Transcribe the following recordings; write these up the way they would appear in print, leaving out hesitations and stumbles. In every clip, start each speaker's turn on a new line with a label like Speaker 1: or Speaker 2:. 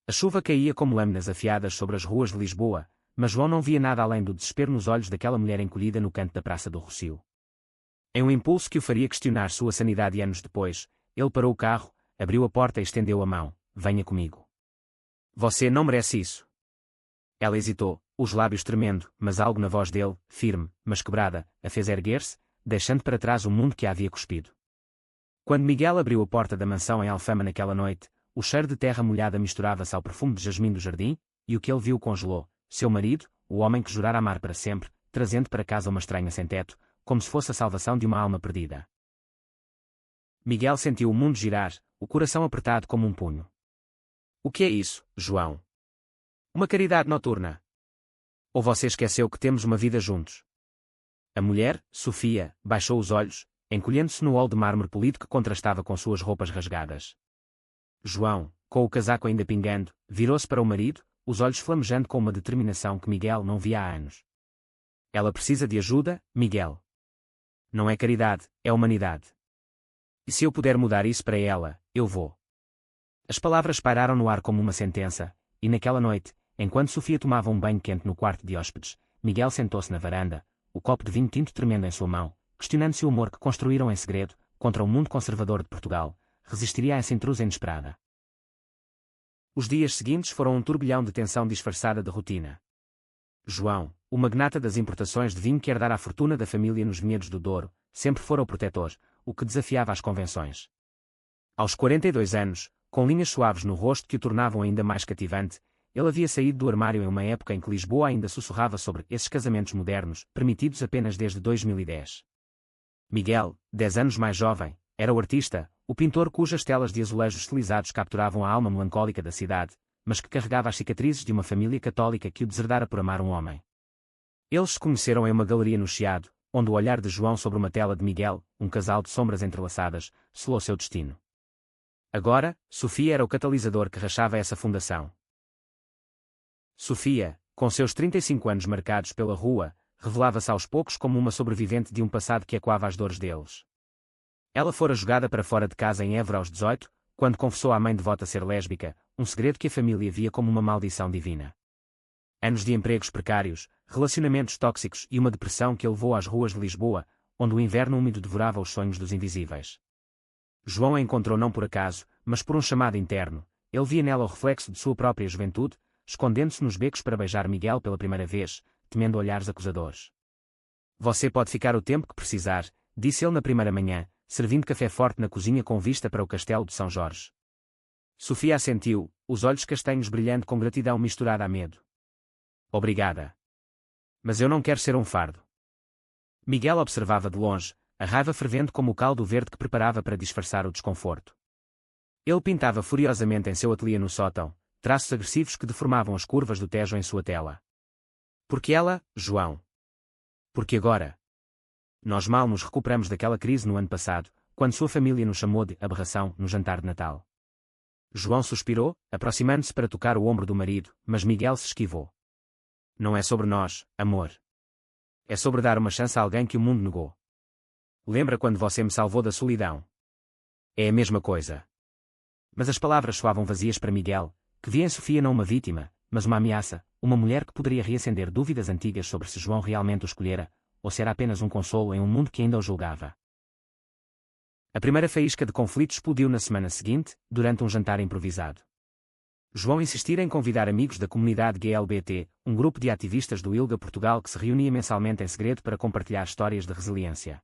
Speaker 1: A chuva caía como lâminas afiadas sobre as ruas de Lisboa, mas João não via nada além do desespero nos olhos daquela mulher encolhida no canto da Praça do Rossio. Em um impulso que o faria questionar sua sanidade anos depois, ele parou o carro, abriu a porta e estendeu a mão. Venha comigo. Você não merece isso. Ela hesitou, os lábios tremendo, mas algo na voz dele, firme, mas quebrada, a fez erguer-se, deixando para trás o mundo que a havia cuspido. Quando Miguel abriu a porta da mansão em Alfama naquela noite, o cheiro de terra molhada misturava-se ao perfume de jasmim do jardim, e o que ele viu congelou. Seu marido, o homem que jurara amar para sempre, trazendo para casa uma estranha sem-teto, como se fosse a salvação de uma alma perdida. Miguel sentiu o mundo girar, o coração apertado como um punho. O que é isso, João? Uma caridade noturna? Ou você esqueceu que temos uma vida juntos? A mulher, Sofia, baixou os olhos, encolhendo-se no ol de mármore polido que contrastava com suas roupas rasgadas. João, com o casaco ainda pingando, virou-se para o marido, os olhos flamejando com uma determinação que Miguel não via há anos. Ela precisa de ajuda, Miguel. Não é caridade, é humanidade. E se eu puder mudar isso para ela, eu vou. As palavras pairaram no ar como uma sentença, e naquela noite, enquanto Sofia tomava um banho quente no quarto de hóspedes, Miguel sentou-se na varanda, o copo de vinho tinto tremendo em sua mão, questionando-se o humor que construíram em segredo, contra o mundo conservador de Portugal, resistiria a essa intrusa inesperada. Os dias seguintes foram um turbilhão de tensão disfarçada de rotina. João, o magnata das importações de vinho que herdara a fortuna da família nos vinhedos do Douro, sempre fora o protetor, o que desafiava as convenções. Aos 42 anos, com linhas suaves no rosto que o tornavam ainda mais cativante, ele havia saído do armário em uma época em que Lisboa ainda sussurrava sobre esses casamentos modernos, permitidos apenas desde 2010. Miguel, 10 anos mais jovem, era o artista, o pintor cujas telas de azulejos estilizados capturavam a alma melancólica da cidade, mas que carregava as cicatrizes de uma família católica que o deserdara por amar um homem. Eles se conheceram em uma galeria no Chiado, onde o olhar de João sobre uma tela de Miguel, um casal de sombras entrelaçadas, selou seu destino. Agora, Sofia era o catalisador que rachava essa fundação. Sofia, com seus 35 anos marcados pela rua, revelava-se aos poucos como uma sobrevivente de um passado que ecoava as dores deles. Ela fora jogada para fora de casa em Évora aos 18, quando confessou à mãe devota ser lésbica, um segredo que a família via como uma maldição divina. Anos de empregos precários, relacionamentos tóxicos e uma depressão que a levou às ruas de Lisboa, onde o inverno úmido devorava os sonhos dos invisíveis. João a encontrou não por acaso, mas por um chamado interno. Ele via nela o reflexo de sua própria juventude, escondendo-se nos becos para beijar Miguel pela primeira vez, temendo olhares acusadores. Você pode ficar o tempo que precisar, disse ele na primeira manhã, servindo café forte na cozinha com vista para o castelo de São Jorge. Sofia assentiu, os olhos castanhos brilhando com gratidão misturada a medo. Obrigada. Mas eu não quero ser um fardo. Miguel observava de longe, a raiva fervendo como o caldo verde que preparava para disfarçar o desconforto. Ele pintava furiosamente em seu ateliê no sótão, traços agressivos que deformavam as curvas do Tejo em sua tela. Porque ela, João? Porque agora? Nós mal nos recuperamos daquela crise no ano passado, quando sua família nos chamou de aberração no jantar de Natal. João suspirou, aproximando-se para tocar o ombro do marido, mas Miguel se esquivou. Não é sobre nós, amor. É sobre dar uma chance a alguém que o mundo negou. Lembra quando você me salvou da solidão? É a mesma coisa. Mas as palavras soavam vazias para Miguel, que via em Sofia não uma vítima, mas uma ameaça, uma mulher que poderia reacender dúvidas antigas sobre se João realmente o escolhera, ou se era apenas um consolo em um mundo que ainda o julgava. A primeira faísca de conflito explodiu na semana seguinte, durante um jantar improvisado. João insistira em convidar amigos da comunidade GLBT, um grupo de ativistas do ILGA Portugal que se reunia mensalmente em segredo para compartilhar histórias de resiliência.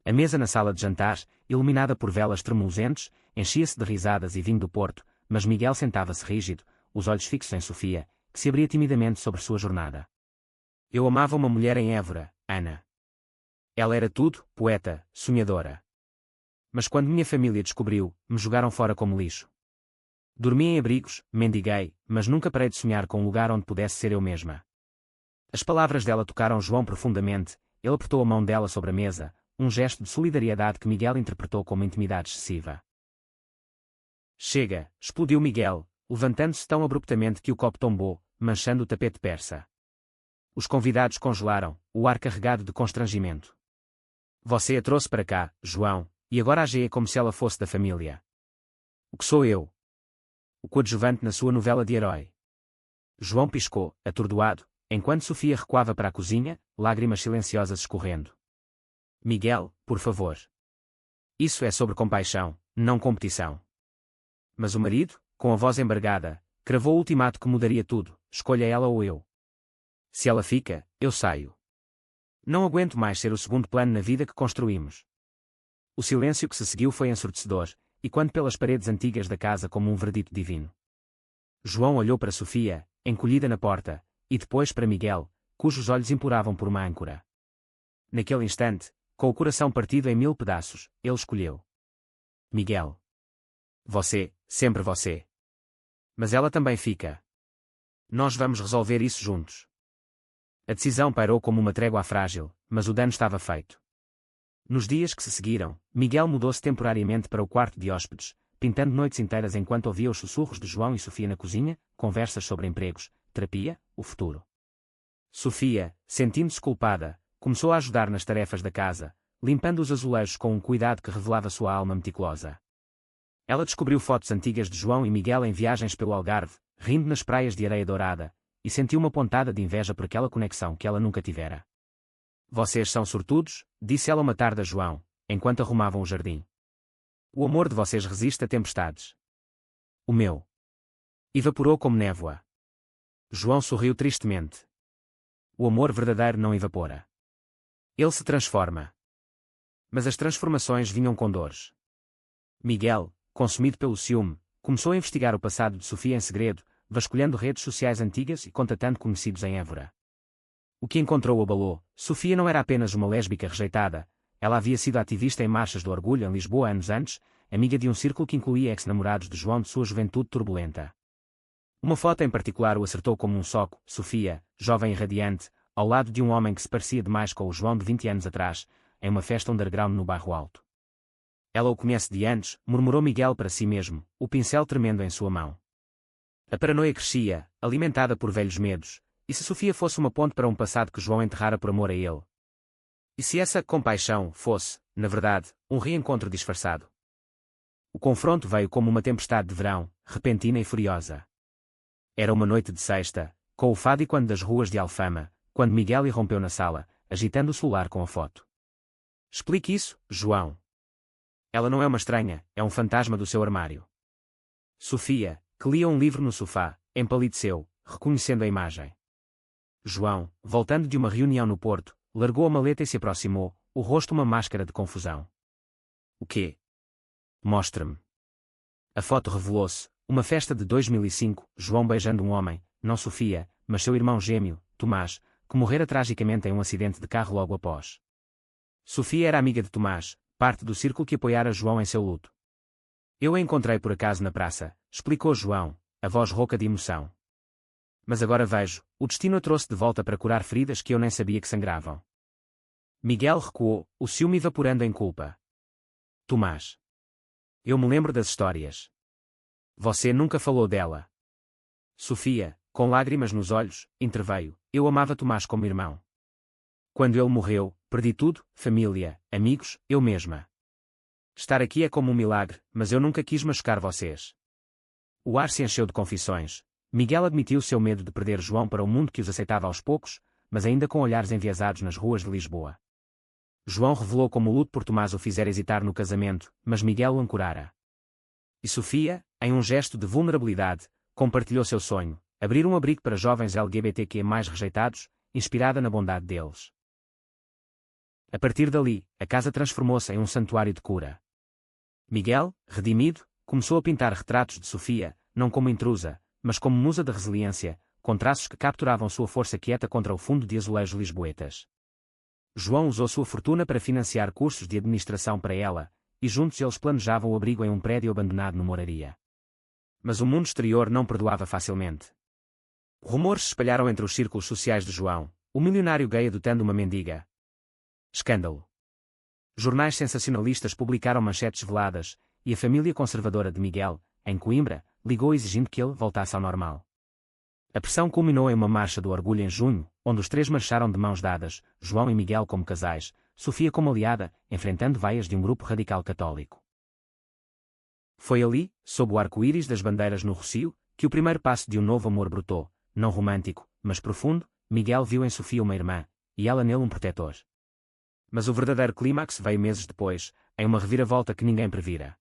Speaker 1: A mesa na sala de jantar, iluminada por velas tremuluzentes, enchia-se de risadas e vinho do Porto, mas Miguel sentava-se rígido, os olhos fixos em Sofia, que se abria timidamente sobre sua jornada. Eu amava uma mulher em Évora, Ana. Ela era tudo, poeta, sonhadora. Mas quando minha família descobriu, me jogaram fora como lixo. Dormi em abrigos, mendiguei, mas nunca parei de sonhar com um lugar onde pudesse ser eu mesma. As palavras dela tocaram João profundamente, ele apertou a mão dela sobre a mesa, um gesto de solidariedade que Miguel interpretou como intimidade excessiva. Chega, explodiu Miguel, levantando-se tão abruptamente que o copo tombou, manchando o tapete persa. Os convidados congelaram, o ar carregado de constrangimento. Você a trouxe para cá, João, e agora agia como se ela fosse da família. O que sou eu? o coadjuvante na sua novela de herói. João piscou, atordoado, enquanto Sofia recuava para a cozinha, lágrimas silenciosas escorrendo. Miguel, por favor. Isso é sobre compaixão, não competição. Mas o marido, com a voz embargada, cravou o ultimato que mudaria tudo: escolha ela ou eu. Se ela fica, eu saio. Não aguento mais ser o segundo plano na vida que construímos. O silêncio que se seguiu foi ensurdecedor, e quando pelas paredes antigas da casa como um veredito divino. João olhou para Sofia, encolhida na porta, e depois para Miguel, cujos olhos imploravam por uma âncora. Naquele instante, com o coração partido em 1000 pedaços, ele escolheu. Miguel. Você, sempre você. Mas ela também fica. Nós vamos resolver isso juntos. A decisão pairou como uma trégua frágil, mas o dano estava feito. Nos dias que se seguiram, Miguel mudou-se temporariamente para o quarto de hóspedes, pintando noites inteiras enquanto ouvia os sussurros de João e Sofia na cozinha, conversas sobre empregos, terapia, o futuro. Sofia, sentindo-se culpada, começou a ajudar nas tarefas da casa, limpando os azulejos com um cuidado que revelava sua alma meticulosa. Ela descobriu fotos antigas de João e Miguel em viagens pelo Algarve, rindo nas praias de areia dourada, e sentiu uma pontada de inveja por aquela conexão que ela nunca tivera. Vocês são sortudos, disse ela uma tarde a João, enquanto arrumavam o jardim. O amor de vocês resiste a tempestades. O meu evaporou como névoa. João sorriu tristemente. O amor verdadeiro não evapora. Ele se transforma. Mas as transformações vinham com dores. Miguel, consumido pelo ciúme, começou a investigar o passado de Sofia em segredo, vasculhando redes sociais antigas e contatando conhecidos em Évora. O que encontrou o abalou. Sofia não era apenas uma lésbica rejeitada, ela havia sido ativista em marchas do orgulho em Lisboa anos antes, amiga de um círculo que incluía ex-namorados de João de sua juventude turbulenta. Uma foto em particular o acertou como um soco: Sofia, jovem e radiante, ao lado de um homem que se parecia demais com o João de 20 anos atrás, em uma festa underground no Bairro Alto. Ela o conhece de antes, murmurou Miguel para si mesmo, o pincel tremendo em sua mão. A paranoia crescia, alimentada por velhos medos. E se Sofia fosse uma ponte para um passado que João enterrara por amor a ele? E se essa compaixão fosse, na verdade, um reencontro disfarçado? O confronto veio como uma tempestade de verão, repentina e furiosa. Era uma noite de sexta, com o fado das ruas de Alfama, quando Miguel irrompeu na sala, agitando o celular com a foto. Explique isso, João. Ela não é uma estranha, é um fantasma do seu armário. Sofia, que lia um livro no sofá, empalideceu, reconhecendo a imagem. João, voltando de uma reunião no Porto, largou a maleta e se aproximou, o rosto uma máscara de confusão. O quê? Mostre-me. A foto revelou-se, uma festa de 2005, João beijando um homem, não Sofia, mas seu irmão gêmeo, Tomás, que morrera tragicamente em um acidente de carro logo após. Sofia era amiga de Tomás, parte do círculo que apoiara João em seu luto. Eu a encontrei por acaso na praça, explicou João, a voz rouca de emoção. Mas agora vejo, o destino a trouxe de volta para curar feridas que eu nem sabia que sangravam. Miguel recuou, o ciúme evaporando em culpa. Tomás. Eu me lembro das histórias. Você nunca falou dela. Sofia, com lágrimas nos olhos, interveio, eu amava Tomás como irmão. Quando ele morreu, perdi tudo, família, amigos, eu mesma. Estar aqui é como um milagre, mas eu nunca quis machucar vocês. O ar se encheu de confissões. Miguel admitiu seu medo de perder João para um mundo que os aceitava aos poucos, mas ainda com olhares enviesados nas ruas de Lisboa. João revelou como o luto por Tomás o fizera hesitar no casamento, mas Miguel o ancorara. E Sofia, em um gesto de vulnerabilidade, compartilhou seu sonho, abrir um abrigo para jovens LGBTQ mais rejeitados, inspirada na bondade deles. A partir dali, a casa transformou-se em um santuário de cura. Miguel, redimido, começou a pintar retratos de Sofia, não como intrusa, mas como musa da resiliência, com traços que capturavam sua força quieta contra o fundo de azulejos lisboetas. João usou sua fortuna para financiar cursos de administração para ela, e juntos eles planejavam o abrigo em um prédio abandonado no Moraria. Mas o mundo exterior não perdoava facilmente. Rumores se espalharam entre os círculos sociais de João, o milionário gay adotando uma mendiga. Escândalo. Jornais sensacionalistas publicaram manchetes veladas, e a família conservadora de Miguel, em Coimbra, ligou exigindo que ele voltasse ao normal. A pressão culminou em uma marcha do orgulho em junho, onde os três marcharam de mãos dadas, João e Miguel como casais, Sofia como aliada, enfrentando vaias de um grupo radical católico. Foi ali, sob o arco-íris das bandeiras no Rocio, que o primeiro passo de um novo amor brotou, não romântico, mas profundo. Miguel viu em Sofia uma irmã, e ela nele um protetor. Mas o verdadeiro clímax veio meses depois, em uma reviravolta que ninguém previra.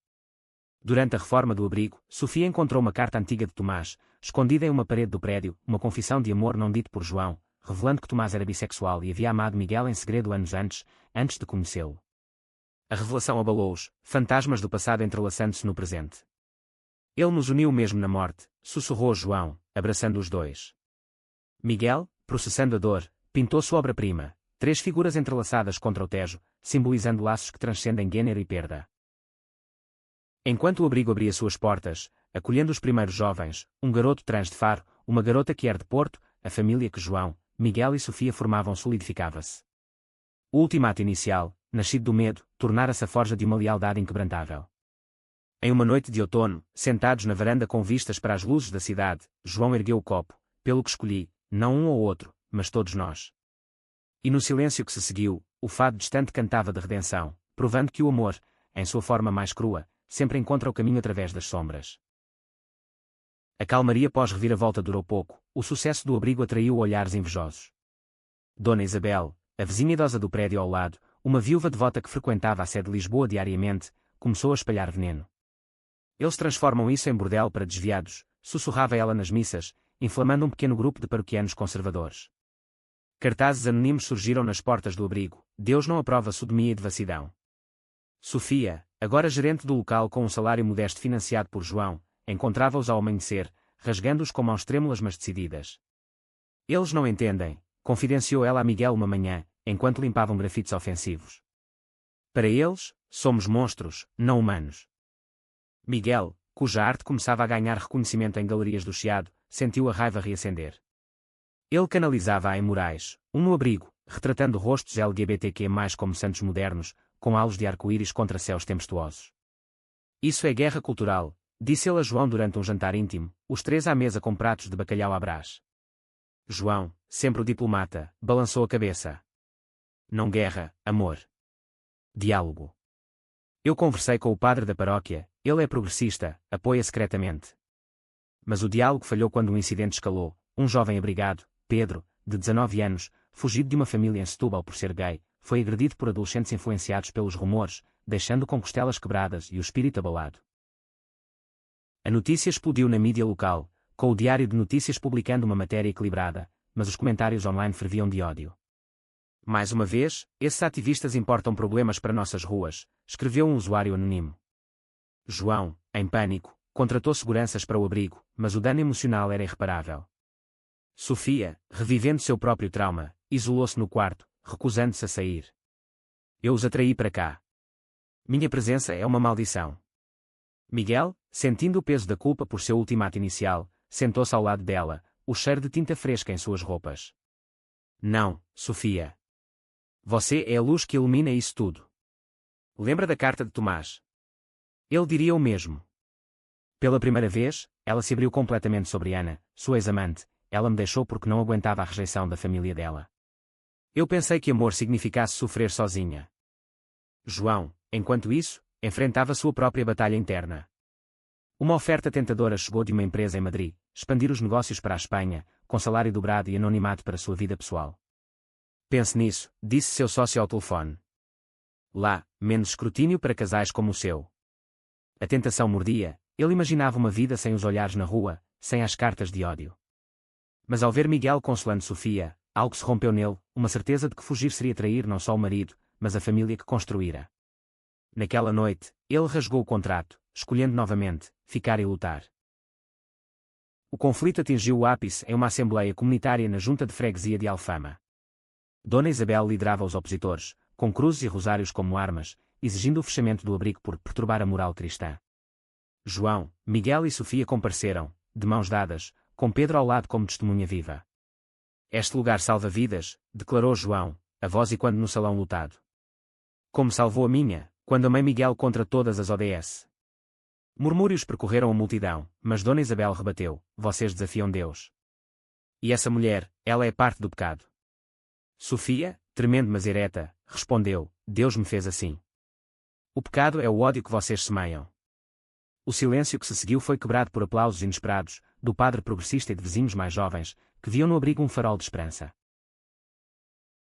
Speaker 1: Durante a reforma do abrigo, Sofia encontrou uma carta antiga de Tomás, escondida em uma parede do prédio, uma confissão de amor não dito por João, revelando que Tomás era bissexual e havia amado Miguel em segredo anos antes de conhecê-lo. A revelação abalou-os, fantasmas do passado entrelaçando-se no presente. Ele nos uniu mesmo na morte, sussurrou João, abraçando os dois. Miguel, processando a dor, pintou sua obra-prima, 3 figuras entrelaçadas contra o Tejo, simbolizando laços que transcendem gênero e perda. Enquanto o abrigo abria suas portas, acolhendo os primeiros jovens, um garoto trans de Faro, uma garota que era de Porto, a família que João, Miguel e Sofia formavam solidificava-se. O ultimato inicial, nascido do medo, tornara-se a forja de uma lealdade inquebrantável. Em uma noite de outono, sentados na varanda com vistas para as luzes da cidade, João ergueu o copo, pelo que escolhi, não um ou outro, mas todos nós. E no silêncio que se seguiu, o fado distante cantava de redenção, provando que o amor, em sua forma mais crua, sempre encontra o caminho através das sombras. A calmaria pós-reviravolta durou pouco, o sucesso do abrigo atraiu olhares invejosos. Dona Isabel, a vizinha idosa do prédio ao lado, uma viúva devota que frequentava a sede de Lisboa diariamente, começou a espalhar veneno. Eles transformam isso em bordel para desviados, sussurrava ela nas missas, inflamando um pequeno grupo de paroquianos conservadores. Cartazes anónimos surgiram nas portas do abrigo, Deus não aprova sodomia e devassidão. Sofia, agora gerente do local com um salário modesto financiado por João, encontrava-os ao amanhecer, rasgando-os com mãos trêmulas mas decididas. Eles não entendem, confidenciou ela a Miguel uma manhã, enquanto limpavam grafites ofensivos. Para eles, somos monstros, não humanos. Miguel, cuja arte começava a ganhar reconhecimento em galerias do Chiado, sentiu a raiva reacender. Ele canalizava-a em murais, um no abrigo, retratando rostos LGBTQ+, como santos modernos, com halos de arco-íris contra céus tempestuosos. Isso é guerra cultural, disse ele a João durante um jantar íntimo, os 3 à mesa com pratos de bacalhau à brás. João, sempre o diplomata, balançou a cabeça. Não guerra, amor. Diálogo. Eu conversei com o padre da paróquia, ele é progressista, apoia secretamente. Mas o diálogo falhou quando um incidente escalou, um jovem abrigado, Pedro, de 19 anos, fugido de uma família em Setúbal por ser gay, foi agredido por adolescentes influenciados pelos rumores, deixando com costelas quebradas e o espírito abalado. A notícia explodiu na mídia local, com o Diário de Notícias publicando uma matéria equilibrada, mas os comentários online ferviam de ódio. Mais uma vez, esses ativistas importam problemas para nossas ruas, escreveu um usuário anónimo. João, em pânico, contratou seguranças para o abrigo, mas o dano emocional era irreparável. Sofia, revivendo seu próprio trauma, isolou-se no quarto, recusando-se a sair. Eu os atraí para cá. Minha presença é uma maldição. Miguel, sentindo o peso da culpa por seu ultimato inicial, sentou-se ao lado dela, o cheiro de tinta fresca em suas roupas. Não, Sofia. Você é a luz que ilumina isso tudo. Lembra da carta de Tomás? Ele diria o mesmo. Pela primeira vez, ela se abriu completamente sobre Ana, sua ex-amante. Ela me deixou porque não aguentava a rejeição da família dela. Eu pensei que amor significasse sofrer sozinha. João, enquanto isso, enfrentava sua própria batalha interna. Uma oferta tentadora chegou de uma empresa em Madrid, expandir os negócios para a Espanha, com salário dobrado e anonimato para sua vida pessoal. Pense nisso, disse seu sócio ao telefone. Lá, menos escrutínio para casais como o seu. A tentação mordia, ele imaginava uma vida sem os olhares na rua, sem as cartas de ódio. Mas ao ver Miguel consolando Sofia, algo se rompeu nele, uma certeza de que fugir seria trair não só o marido, mas a família que construíra. Naquela noite, ele rasgou o contrato, escolhendo novamente, ficar e lutar. O conflito atingiu o ápice em uma assembleia comunitária na Junta de Freguesia de Alfama. Dona Isabel liderava os opositores, com cruzes e rosários como armas, exigindo o fechamento do abrigo por perturbar a moral cristã. João, Miguel e Sofia compareceram, de mãos dadas, com Pedro ao lado como testemunha viva. Este lugar salva vidas, declarou João, a voz e quando no salão lotado. Como salvou a minha, quando amei Miguel contra todas as ODS. Murmúrios percorreram a multidão, mas Dona Isabel rebateu, vocês desafiam Deus. E essa mulher, ela é parte do pecado. Sofia, tremendo mas ereta, respondeu, Deus me fez assim. O pecado é o ódio que vocês semeiam. O silêncio que se seguiu foi quebrado por aplausos inesperados, do padre progressista e de vizinhos mais jovens, que viam no abrigo um farol de esperança.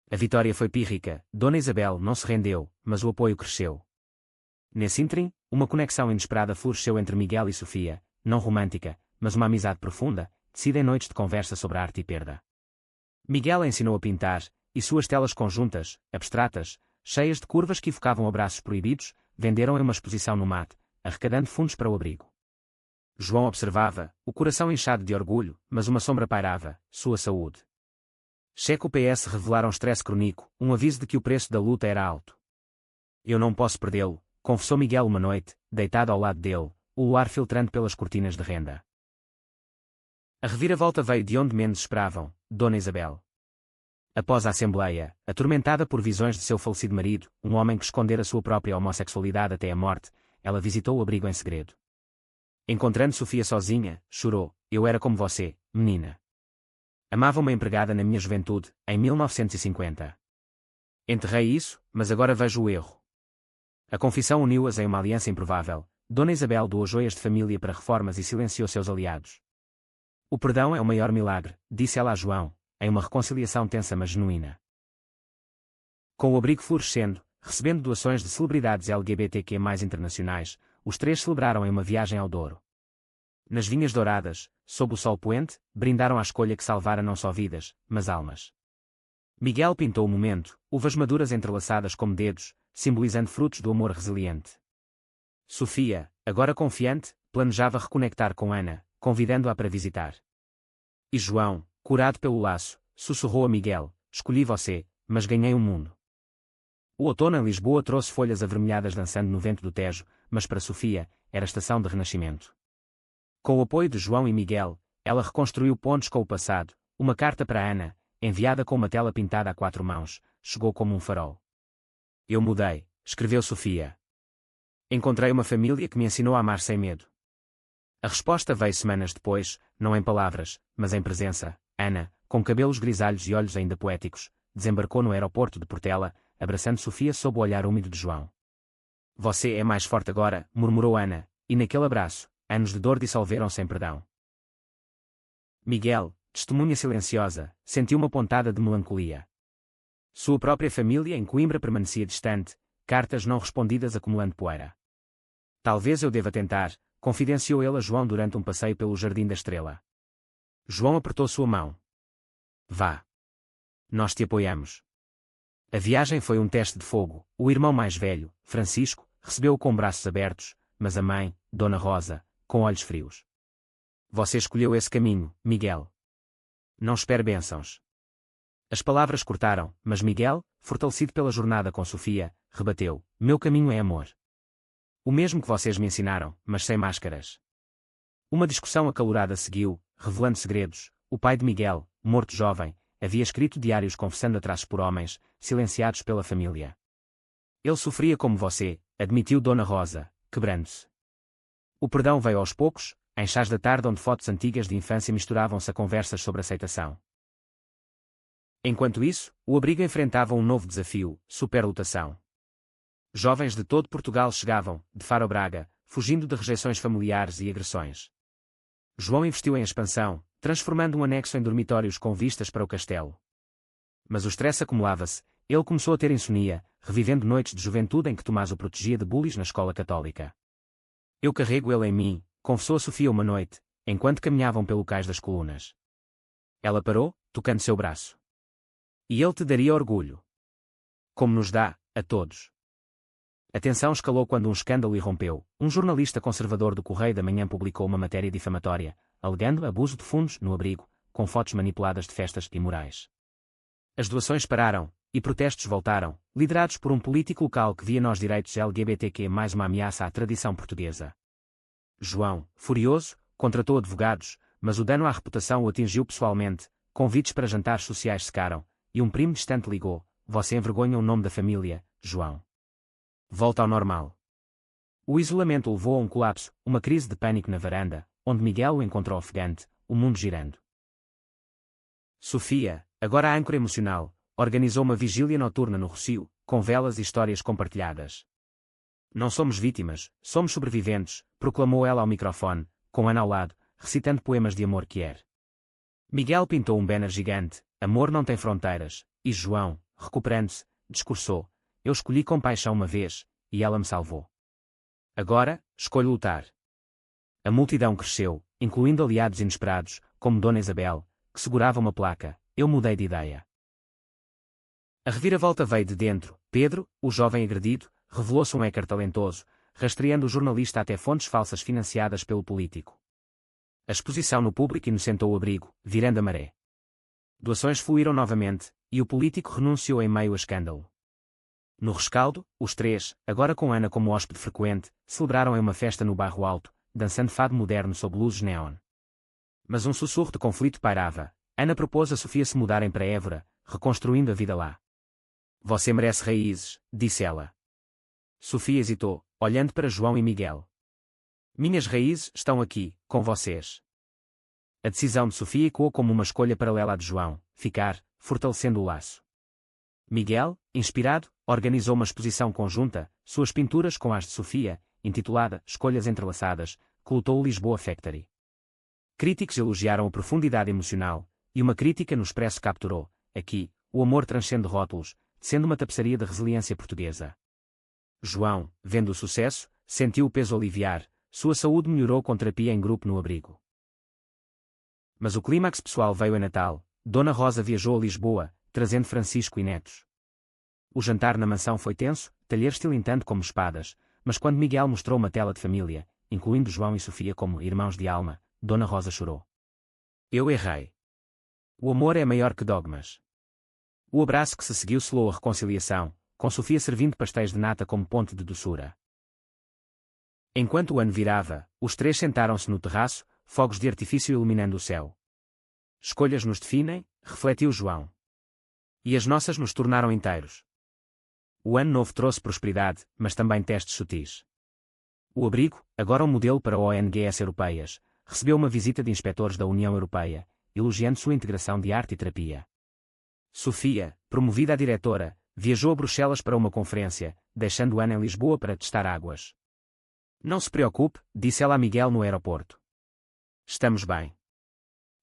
Speaker 1: A vitória foi pírrica, Dona Isabel não se rendeu, mas o apoio cresceu. Nesse ínterim, uma conexão inesperada floresceu entre Miguel e Sofia, não romântica, mas uma amizade profunda, tecida em noites de conversa sobre a arte e perda. Miguel a ensinou a pintar, e suas telas conjuntas, abstratas, cheias de curvas que evocavam abraços proibidos, venderam em uma exposição no MAT, arrecadando fundos para o abrigo. João observava, o coração inchado de orgulho, mas uma sombra pairava, sua saúde. Checo PS revelaram estresse crônico, um aviso de que o preço da luta era alto. Eu não posso perdê-lo, confessou Miguel uma noite, deitado ao lado dele, o luar filtrando pelas cortinas de renda. A reviravolta veio de onde menos esperavam, Dona Isabel. Após a assembleia, atormentada por visões de seu falecido marido, um homem que escondera sua própria homossexualidade até a morte, ela visitou o abrigo em segredo. Encontrando Sofia sozinha, chorou: eu era como você, menina. Amava uma empregada na minha juventude, em 1950. Enterrei isso, mas agora vejo o erro. A confissão uniu-as em uma aliança improvável. Dona Isabel doou joias de família para reformas e silenciou seus aliados. O perdão é o maior milagre, disse ela a João, em uma reconciliação tensa mas genuína. Com o abrigo florescendo, recebendo doações de celebridades LGBTQ+ internacionais, os três celebraram em uma viagem ao Douro. Nas vinhas douradas, sob o sol poente, brindaram à escolha que salvara não só vidas, mas almas. Miguel pintou o momento, uvas maduras entrelaçadas como dedos, simbolizando frutos do amor resiliente. Sofia, agora confiante, planejava reconectar com Ana, convidando-a para visitar. E João, curado pelo laço, sussurrou a Miguel: escolhi você, mas ganhei o mundo. O outono em Lisboa trouxe folhas avermelhadas dançando no vento do Tejo, mas para Sofia, era estação de renascimento. Com o apoio de João e Miguel, ela reconstruiu pontes com o passado. Uma carta para Ana, enviada com uma tela pintada a 4 mãos, chegou como um farol. Eu mudei, escreveu Sofia. Encontrei uma família que me ensinou a amar sem medo. A resposta veio semanas depois, não em palavras, mas em presença. Ana, com cabelos grisalhos e olhos ainda poéticos, desembarcou no aeroporto de Portela, abraçando Sofia sob o olhar úmido de João. Você é mais forte agora, murmurou Ana, e naquele abraço, anos de dor dissolveram sem perdão. Miguel, testemunha silenciosa, sentiu uma pontada de melancolia. Sua própria família em Coimbra permanecia distante, cartas não respondidas acumulando poeira. Talvez eu deva tentar, confidenciou ele a João durante um passeio pelo Jardim da Estrela. João apertou sua mão. Vá. Nós te apoiamos. A viagem foi um teste de fogo. O irmão mais velho, Francisco, recebeu-o com braços abertos, mas a mãe, Dona Rosa, com olhos frios. Você escolheu esse caminho, Miguel. Não espere bênçãos. As palavras cortaram, mas Miguel, fortalecido pela jornada com Sofia, rebateu: meu caminho é amor. O mesmo que vocês me ensinaram, mas sem máscaras. Uma discussão acalorada seguiu, revelando segredos. O pai de Miguel, morto jovem, havia escrito diários confessando atrasos por homens, silenciados pela família. Ele sofria como você, admitiu Dona Rosa, quebrando-se. O perdão veio aos poucos, em chás da tarde onde fotos antigas de infância misturavam-se a conversas sobre aceitação. Enquanto isso, o abrigo enfrentava um novo desafio: superlotação. Jovens de todo Portugal chegavam, de Faro a Braga, fugindo de rejeições familiares e agressões. João investiu em expansão, transformando um anexo em dormitórios com vistas para o castelo. Mas o stress acumulava-se, ele começou a ter insônia, revivendo noites de juventude em que Tomás o protegia de bullies na escola católica. Eu carrego ele em mim, confessou a Sofia uma noite, enquanto caminhavam pelo cais das colunas. Ela parou, tocando seu braço. E ele te daria orgulho. Como nos dá, a todos. A tensão escalou quando um escândalo irrompeu. Um jornalista conservador do Correio da Manhã publicou uma matéria difamatória, alegando abuso de fundos no abrigo, com fotos manipuladas de festas imorais. As doações pararam, e protestos voltaram, liderados por um político local que via nos direitos LGBTQ mais uma ameaça à tradição portuguesa. João, furioso, contratou advogados, mas o dano à reputação o atingiu pessoalmente. Convites para jantares sociais secaram, e um primo distante ligou: você envergonha o nome da família, João. Volta ao normal. O isolamento levou a um colapso, uma crise de pânico na varanda, onde Miguel o encontrou ofegante, o mundo girando. Sofia, agora a âncora emocional, organizou uma vigília noturna no Rossio, com velas e histórias compartilhadas. Não somos vítimas, somos sobreviventes, proclamou ela ao microfone, com Ana ao lado, recitando poemas de amor que era. Miguel pintou um banner gigante, amor não tem fronteiras, e João, recuperando-se, discursou, eu escolhi compaixão uma vez, e ela me salvou. Agora, escolho lutar. A multidão cresceu, incluindo aliados inesperados, como Dona Isabel, que segurava uma placa, eu mudei de ideia. A reviravolta veio de dentro, Pedro, o jovem agredido, revelou-se um hacker talentoso, rastreando o jornalista até fontes falsas financiadas pelo político. A exposição no público inocentou o abrigo, virando a maré. Doações fluíram novamente, e o político renunciou em meio a escândalo. No rescaldo, os três, agora com Ana como hóspede frequente, celebraram em uma festa no bairro Alto, dançando fado moderno sob luzes neon. Mas um sussurro de conflito pairava. Ana propôs a Sofia se mudarem para Évora, reconstruindo a vida lá. Você merece raízes, disse ela. Sofia hesitou, olhando para João e Miguel. Minhas raízes estão aqui, com vocês. A decisão de Sofia ecoou como uma escolha paralela à de João, ficar, fortalecendo o laço. Miguel, inspirado, organizou uma exposição conjunta, suas pinturas com as de Sofia, intitulada Escolhas Entrelaçadas, que lotou o Lisboa Factory. Críticos elogiaram a profundidade emocional, e uma crítica no Expresso capturou, aqui, o amor transcende rótulos, sendo uma tapeçaria de resiliência portuguesa. João, vendo o sucesso, sentiu o peso aliviar, sua saúde melhorou com terapia em grupo no abrigo. Mas o clímax pessoal veio em Natal, Dona Rosa viajou a Lisboa, trazendo Francisco e netos. O jantar na mansão foi tenso, talheres tilintando como espadas, mas quando Miguel mostrou uma tela de família, incluindo João e Sofia como irmãos de alma, Dona Rosa chorou. Eu errei. O amor é maior que dogmas. O abraço que se seguiu selou a reconciliação, com Sofia servindo pastéis de nata como ponte de doçura. Enquanto o ano virava, os três sentaram-se no terraço, fogos de artifício iluminando o céu. Escolhas nos definem, refletiu João. E as nossas nos tornaram inteiros. O ano novo trouxe prosperidade, mas também testes sutis. O abrigo, agora um modelo para ONGs europeias, recebeu uma visita de inspectores da União Europeia, elogiando sua integração de arte e terapia. Sofia, promovida a diretora, viajou a Bruxelas para uma conferência, deixando Ana em Lisboa para testar águas. Não se preocupe, disse ela a Miguel no aeroporto. Estamos bem.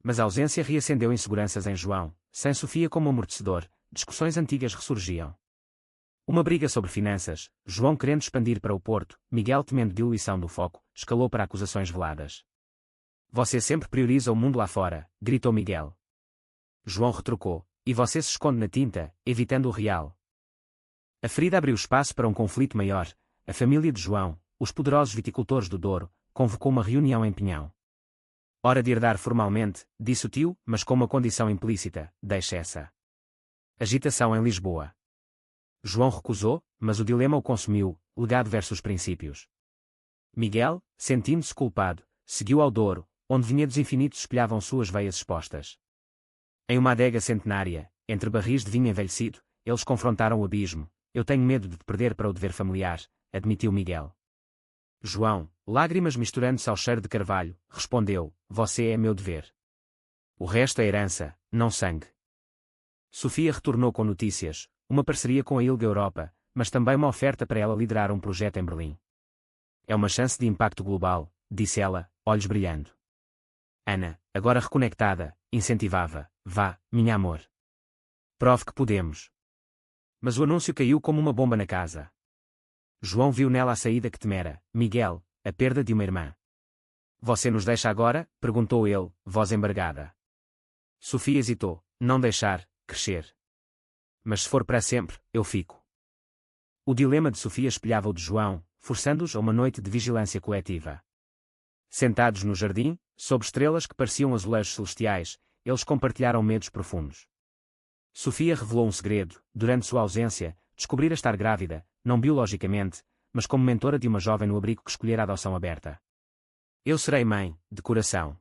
Speaker 1: Mas a ausência reacendeu inseguranças em João, sem Sofia como amortecedor, discussões antigas ressurgiam. Uma briga sobre finanças, João querendo expandir para o Porto, Miguel temendo diluição do foco, escalou para acusações veladas. Você sempre prioriza o mundo lá fora, gritou Miguel. João retrucou, e você se esconde na tinta, evitando o real. A ferida abriu espaço para um conflito maior. A família de João, os poderosos viticultores do Douro, convocou uma reunião em Pinhão. Hora de herdar formalmente, disse o tio, mas com uma condição implícita, deixe essa agitação em Lisboa. João recusou, mas o dilema o consumiu, legado versus princípios. Miguel, sentindo-se culpado, seguiu ao Douro, onde vinhedos infinitos espelhavam suas veias expostas. Em uma adega centenária, entre barris de vinho envelhecido, eles confrontaram o abismo. Eu tenho medo de te perder para o dever familiar, admitiu Miguel. João, lágrimas misturando-se ao cheiro de carvalho, respondeu, você é meu dever. O resto é herança, não sangue. Sofia retornou com notícias, uma parceria com a Ilga Europa, mas também uma oferta para ela liderar um projeto em Berlim. É uma chance de impacto global, disse ela, olhos brilhando. Ana, agora reconectada, incentivava, vá, minha amor. Prove que podemos. Mas o anúncio caiu como uma bomba na casa. João viu nela a saída que temera, Miguel, a perda de uma irmã. Você nos deixa agora? Perguntou ele, voz embargada. Sofia hesitou, não deixar, crescer. Mas se for para sempre, eu fico. O dilema de Sofia espelhava o de João, forçando-os a uma noite de vigilância coletiva. Sentados no jardim, sob estrelas que pareciam azulejos celestiais, eles compartilharam medos profundos. Sofia revelou um segredo, durante sua ausência, descobrira estar grávida, não biologicamente, mas como mentora de uma jovem no abrigo que escolhera a adoção aberta. Eu serei mãe, de coração.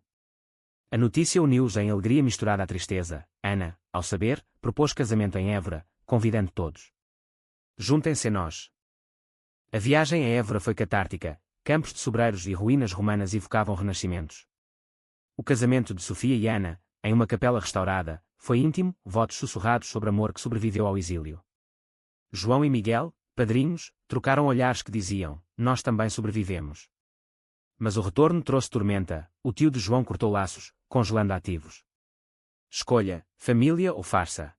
Speaker 1: A notícia uniu-os em alegria misturada à tristeza. Ana, ao saber, propôs casamento em Évora, convidando todos. Juntem-se a nós. A viagem a Évora foi catártica, campos de sobreiros e ruínas romanas evocavam renascimentos. O casamento de Sofia e Ana, em uma capela restaurada, foi íntimo, votos sussurrados sobre amor que sobreviveu ao exílio. João e Miguel, Padrinhos, trocaram olhares que diziam, nós também sobrevivemos. Mas o retorno trouxe tormenta, o tio de João cortou laços, congelando ativos. Escolha, família ou farsa.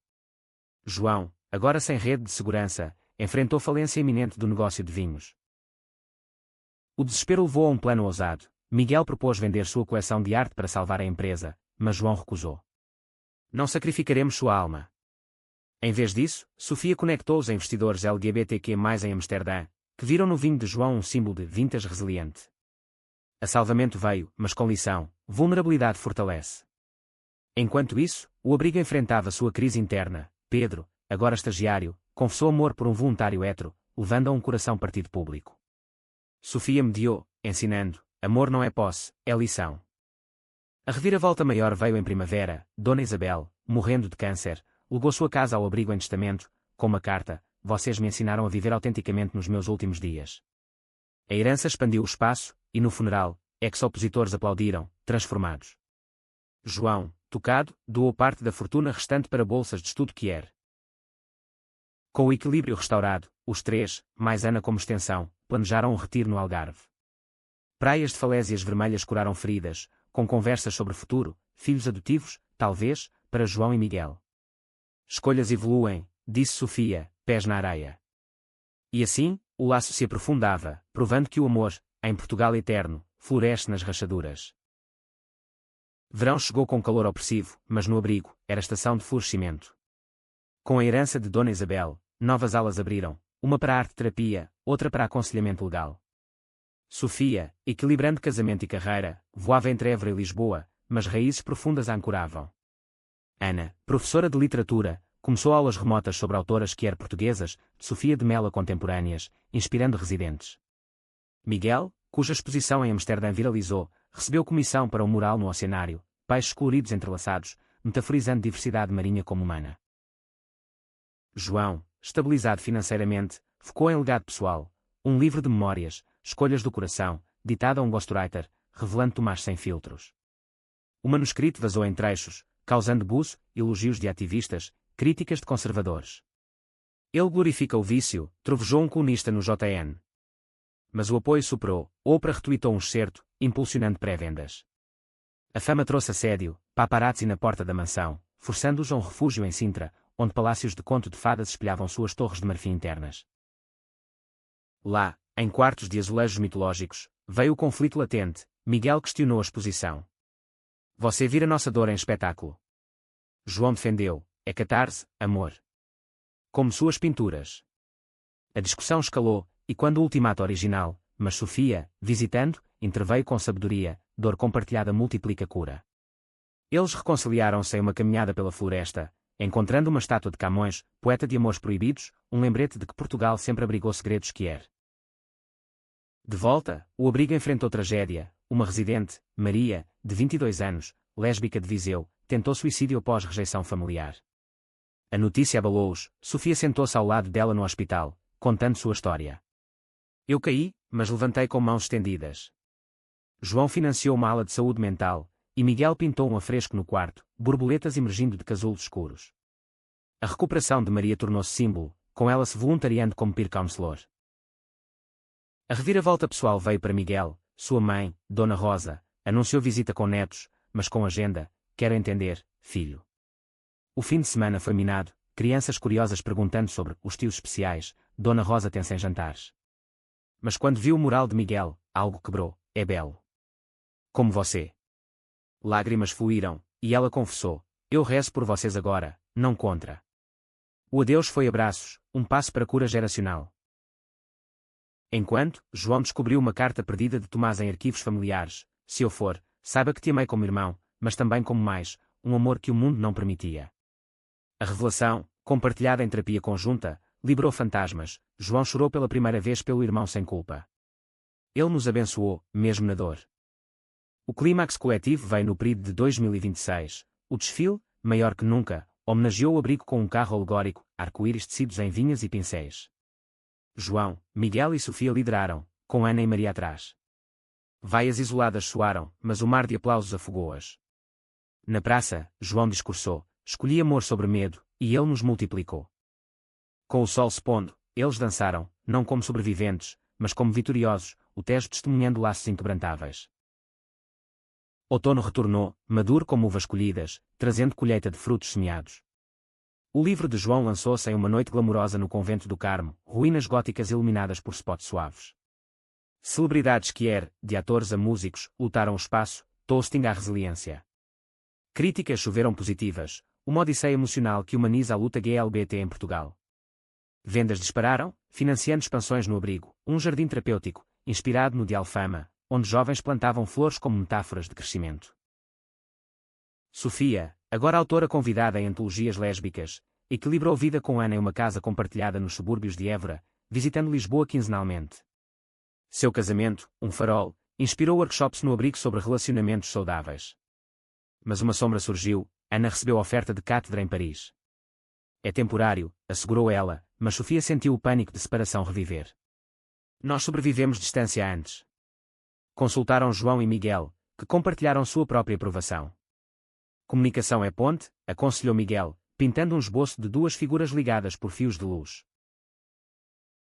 Speaker 1: João, agora sem rede de segurança, enfrentou falência iminente do negócio de vinhos. O desespero levou a um plano ousado. Miguel propôs vender sua coleção de arte para salvar a empresa, mas João recusou. Não sacrificaremos sua alma. Em vez disso, Sofia conectou-os a investidores LGBTQ+ em Amsterdã, que viram no vinho de João um símbolo de vintage resiliente. A salvamento veio, mas com lição, vulnerabilidade fortalece. Enquanto isso, o abrigo enfrentava sua crise interna. Pedro, agora estagiário, confessou amor por um voluntário hétero, levando a um coração partido público. Sofia mediou, ensinando, amor não é posse, é lição. A reviravolta maior veio em primavera. Dona Isabel, morrendo de câncer, legou sua casa ao abrigo em testamento, com uma carta: vocês me ensinaram a viver autenticamente nos meus últimos dias. A herança expandiu o espaço, e no funeral, ex-opositores aplaudiram, transformados. João, tocado, doou parte da fortuna restante para bolsas de estudo Kier. Com o equilíbrio restaurado, os três, mais Ana como extensão, planejaram um retiro no Algarve. Praias de falésias vermelhas curaram feridas, com conversas sobre futuro, filhos adotivos, talvez, para João e Miguel. Escolhas evoluem, disse Sofia, pés na areia. E assim, o laço se aprofundava, provando que o amor, em Portugal eterno, floresce nas rachaduras. Verão chegou com calor opressivo, mas no abrigo, era estação de florescimento. Com a herança de Dona Isabel, novas alas abriram, uma para a arte-terapia, outra para aconselhamento legal. Sofia, equilibrando casamento e carreira, voava entre Évora e Lisboa, mas raízes profundas a ancoravam. Ana, professora de literatura, começou aulas remotas sobre autoras Kier portuguesas, de Sofia de Melo a contemporâneas, inspirando residentes. Miguel, cuja exposição em Amsterdã viralizou, recebeu comissão para um mural no oceanário, peixes coloridos entrelaçados, metaforizando diversidade marinha como humana. João, estabilizado financeiramente, focou em legado pessoal, um livro de memórias, escolhas do coração, ditado a um ghostwriter, revelando Tomás sem filtros. O manuscrito vazou em trechos, causando buzo, elogios de ativistas, críticas de conservadores. Ele glorifica o vício, trovejou um colunista no JN. Mas o apoio superou, Oprah retweetou um excerto, impulsionando pré-vendas. A fama trouxe assédio, paparazzi na porta da mansão, forçando-os a um refúgio em Sintra, onde palácios de conto de fadas espelhavam suas torres de marfim internas. Lá, em quartos de azulejos mitológicos, veio o conflito latente. Miguel questionou a exposição. Você vira nossa dor em espetáculo. João defendeu, é catarse, amor. Como suas pinturas. A discussão escalou, e quando o ultimato original, mas Sofia, visitando, interveio com sabedoria, dor compartilhada multiplica cura. Eles reconciliaram-se em uma caminhada pela floresta, encontrando uma estátua de Camões, poeta de amores proibidos, um lembrete de que Portugal sempre abrigou segredos Kier. De volta, o abrigo enfrentou tragédia. Uma residente, Maria, de 22 anos, lésbica de Viseu, tentou suicídio após rejeição familiar. A notícia abalou-os. Sofia sentou-se ao lado dela no hospital, contando sua história. Eu caí, mas levantei com mãos estendidas. João financiou uma ala de saúde mental, e Miguel pintou um afresco no quarto, borboletas emergindo de casulos escuros. A recuperação de Maria tornou-se símbolo, com ela se voluntariando como peer counselor. A reviravolta pessoal veio para Miguel. Sua mãe, Dona Rosa, anunciou visita com netos, mas com agenda: quero entender, filho. O fim de semana foi minado, crianças curiosas perguntando sobre os tios especiais. Dona Rosa tem sem jantares. Mas quando viu o mural de Miguel, algo quebrou: é belo. Como você. Lágrimas fluíram, e ela confessou: eu rezo por vocês agora, não contra. O adeus foi abraços, um passo para a cura geracional. Enquanto, João descobriu uma carta perdida de Tomás em arquivos familiares: se eu for, saiba que te amei como irmão, mas também como mais, um amor que o mundo não permitia. A revelação, compartilhada em terapia conjunta, liberou fantasmas. João chorou pela primeira vez pelo irmão sem culpa. Ele nos abençoou, mesmo na dor. O clímax coletivo veio no período de 2026. O desfile, maior que nunca, homenageou o abrigo com um carro alegórico, arco-íris tecidos em vinhas e pincéis. João, Miguel e Sofia lideraram, com Ana e Maria atrás. Vaias isoladas soaram, mas o mar de aplausos afogou-as. Na praça, João discursou: escolhi amor sobre medo, e ele nos multiplicou. Com o sol se pondo, eles dançaram, não como sobreviventes, mas como vitoriosos, o Tejo testemunhando laços inquebrantáveis. Outono retornou, maduro como uvas colhidas, trazendo colheita de frutos semeados. O livro de João lançou-se em uma noite glamourosa no convento do Carmo, ruínas góticas iluminadas por spots suaves. Celebridades de atores a músicos, lutaram o espaço, toasting à resiliência. Críticas choveram positivas, uma odisseia emocional que humaniza a luta LGBT em Portugal. Vendas dispararam, financiando expansões no abrigo, um jardim terapêutico, inspirado no de Alfama, onde jovens plantavam flores como metáforas de crescimento. Sofia, agora autora convidada em antologias lésbicas, equilibrou vida com Ana em uma casa compartilhada nos subúrbios de Évora, visitando Lisboa quinzenalmente. Seu casamento, um farol, inspirou workshops no abrigo sobre relacionamentos saudáveis. Mas uma sombra surgiu, Ana recebeu oferta de cátedra em Paris. É temporário, assegurou ela, mas Sofia sentiu o pânico de separação reviver. Nós sobrevivemos distância antes. Consultaram João e Miguel, que compartilharam sua própria aprovação. Comunicação é ponte, aconselhou Miguel, pintando um esboço de duas figuras ligadas por fios de luz.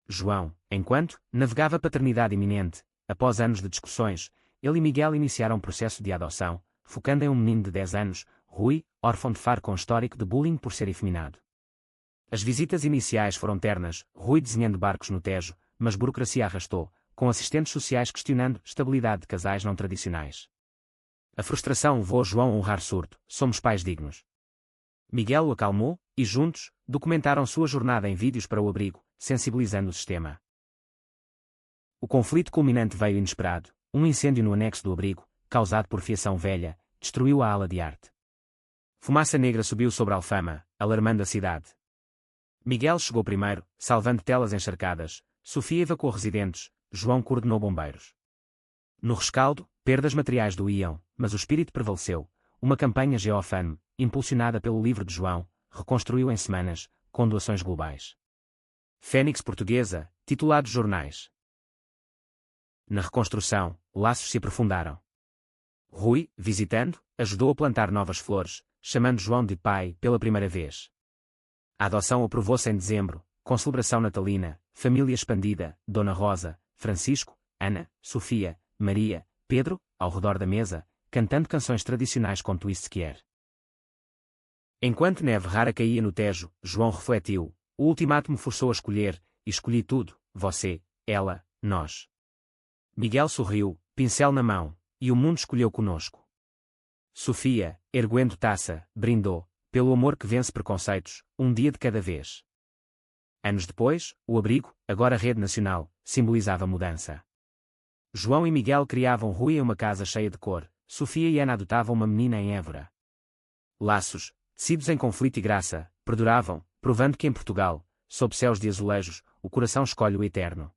Speaker 1: João, enquanto navegava a paternidade iminente, após anos de discussões, ele e Miguel iniciaram um processo de adoção, focando em um menino de 10 anos, Rui, órfão de Faro com histórico de bullying por ser efeminado. As visitas iniciais foram ternas, Rui desenhando barcos no Tejo, mas burocracia arrastou, com assistentes sociais questionando estabilidade de casais não tradicionais. A frustração levou João a honrar surto, somos pais dignos. Miguel o acalmou, e juntos, documentaram sua jornada em vídeos para o abrigo, sensibilizando o sistema. O conflito culminante veio inesperado, um incêndio no anexo do abrigo, causado por fiação velha, destruiu a ala de arte. Fumaça negra subiu sobre Alfama, alarmando a cidade. Miguel chegou primeiro, salvando telas encharcadas, Sofia evacuou residentes, João coordenou bombeiros. No rescaldo, perdas materiais doíam, mas o espírito prevaleceu. Uma campanha GeoFund, impulsionada pelo livro de João, reconstruiu em semanas, com doações globais. Fênix Portuguesa, titulados jornais. Na reconstrução, laços se aprofundaram. Rui, visitando, ajudou a plantar novas flores, chamando João de pai pela primeira vez. A adoção aprovou-se em dezembro, com celebração natalina, família expandida, Dona Rosa, Francisco, Ana, Sofia, Maria, Pedro, ao redor da mesa, cantando canções tradicionais com twist quer. Enquanto neve rara caía no Tejo, João refletiu, o ultimátum forçou a escolher, e escolhi tudo, você, ela, nós. Miguel sorriu, pincel na mão, e o mundo escolheu conosco. Sofia, erguendo taça, brindou, pelo amor que vence preconceitos, um dia de cada vez. Anos depois, o abrigo, agora rede nacional, simbolizava mudança. João e Miguel criavam Rui em uma casa cheia de cor, Sofia e Ana adotavam uma menina em Évora. Laços, tecidos em conflito e graça, perduravam, provando que em Portugal, sob céus de azulejos, o coração escolhe o eterno.